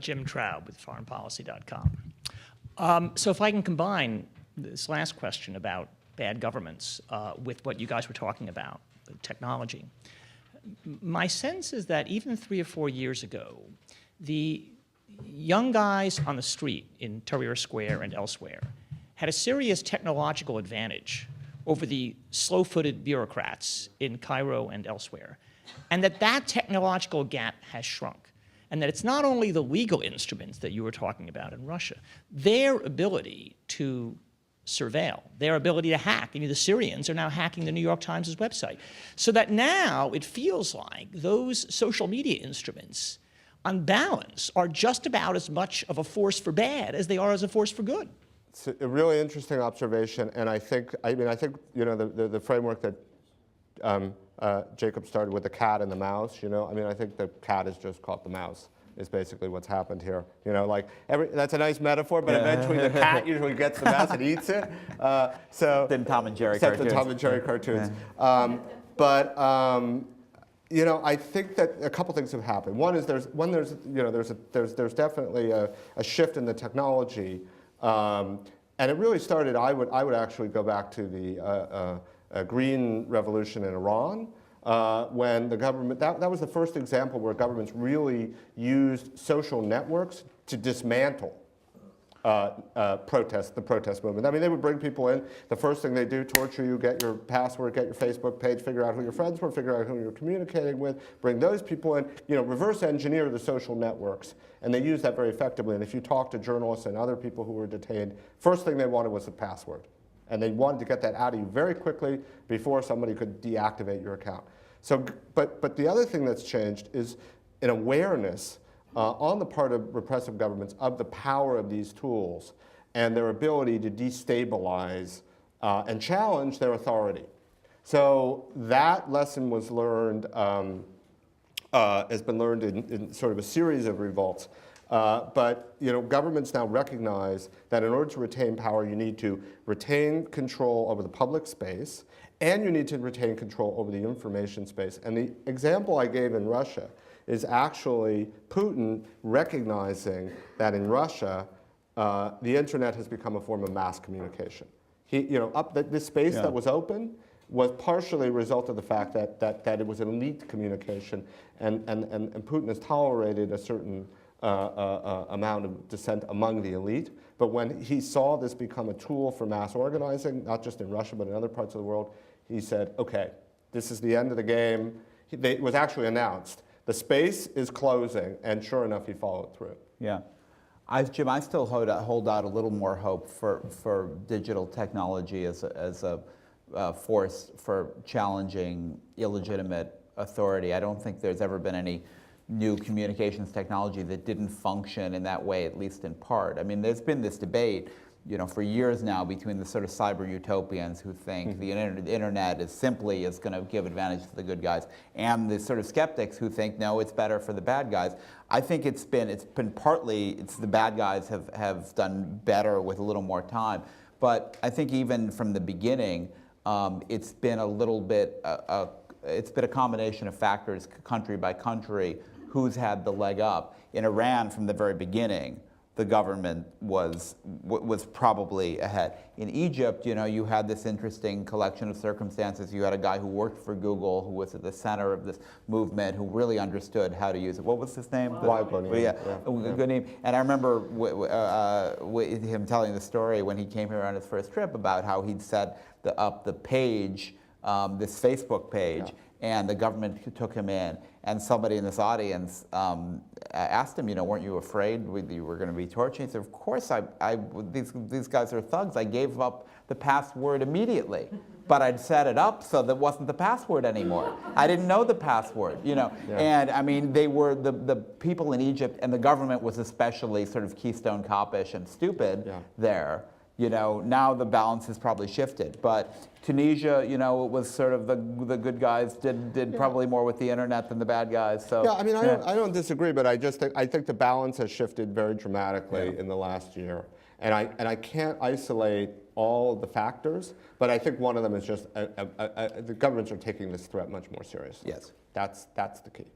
Jim Traub with foreignpolicy.com. So if I can combine this last question about bad governments with what you guys were talking about, technology. My sense is that even 3 or 4 years ago, the young guys on the street in Tahrir Square and elsewhere had a serious technological advantage over the slow-footed bureaucrats in Cairo and elsewhere, and that technological gap has shrunk, and that it's not only the legal instruments that you were talking about in Russia, their ability to surveil, their ability to hack. I mean, the Syrians are now hacking the New York Times' website. So that now it feels like those social media instruments, on balance, are just about as much of a force for bad as they are as a force for good. It's a really interesting observation, and I think you know the framework that Jacob started with the cat and the mouse. You know, I mean, I think the cat has just caught the mouse. Is basically what's happened here. You know, like that's a nice metaphor, but eventually the cat usually gets the mouse and eats it. Than Tom and Jerry except cartoons. the Tom and Jerry cartoons. You know, I think that a couple things have happened. One is there's definitely a shift in the technology, and it really started. I would actually go back to the Green Revolution in Iran. When the government, that was the first example where governments really used social networks to dismantle the protest movement. I mean, they would bring people in. The first thing they do, torture you, get your password, get your Facebook page, figure out who your friends were, figure out who you're communicating with, bring those people in, you know, reverse engineer the social networks. And they used that very effectively. And if you talk to journalists and other people who were detained, first thing they wanted was the password. And they wanted to get that out of you very quickly before somebody could deactivate your account. So, but the other thing that's changed is an awareness on the part of repressive governments of the power of these tools and their ability to destabilize and challenge their authority. So that lesson was learned, has been learned in sort of a series of revolts. But you know, governments now recognize that in order to retain power, you need to retain control over the public space, and you need to retain control over the information space. And the example I gave in Russia is actually Putin recognizing that in Russia, the internet has become a form of mass communication. This space that was open was partially a result of the fact that it was an elite communication, and Putin has tolerated a certain amount of dissent among the elite. But when he saw this become a tool for mass organizing, not just in Russia, but in other parts of the world, he said, okay, this is the end of the game. It was actually announced. The space is closing, and sure enough, he followed through. Yeah. Jim, I still hold out a little more hope for digital technology as a force for challenging illegitimate authority. I don't think there's ever been any new communications technology that didn't function in that way, at least in part. I mean, there's been this debate, you know, for years now between the sort of cyber utopians who think the internet is simply going to give advantage to the good guys, and the sort of skeptics who think no, it's better for the bad guys. I think it's been partly the bad guys have done better with a little more time, but I think even from the beginning, it's been a little bit it's been a combination of factors, country by country, who's had the leg up. In Iran, from the very beginning, the government was probably ahead. In Egypt, you know, you had this interesting collection of circumstances. You had a guy who worked for Google, who was at the center of this movement, who really understood how to use it. What was his name? Good name. And I remember him telling the story when he came here on his first trip about how he'd set up the page, this Facebook page, and the government took him in. And somebody in this audience asked him, you know, weren't you afraid you were going to be tortured? He said, of course, these guys are thugs. I gave up the password immediately. But I'd set it up so that wasn't the password anymore. I didn't know the password, you know. Yeah. And I mean, they were, the people in Egypt, and the government was especially sort of Keystone Cop-ish and stupid there. You know, now the balance has probably shifted. But Tunisia, you know, it was sort of the good guys did probably more with the internet than the bad guys. So yeah, I mean, I don't disagree, but I think the balance has shifted very dramatically in the last year, and I can't isolate all the factors, but I think one of them is just the governments are taking this threat much more seriously. Yes, that's the key.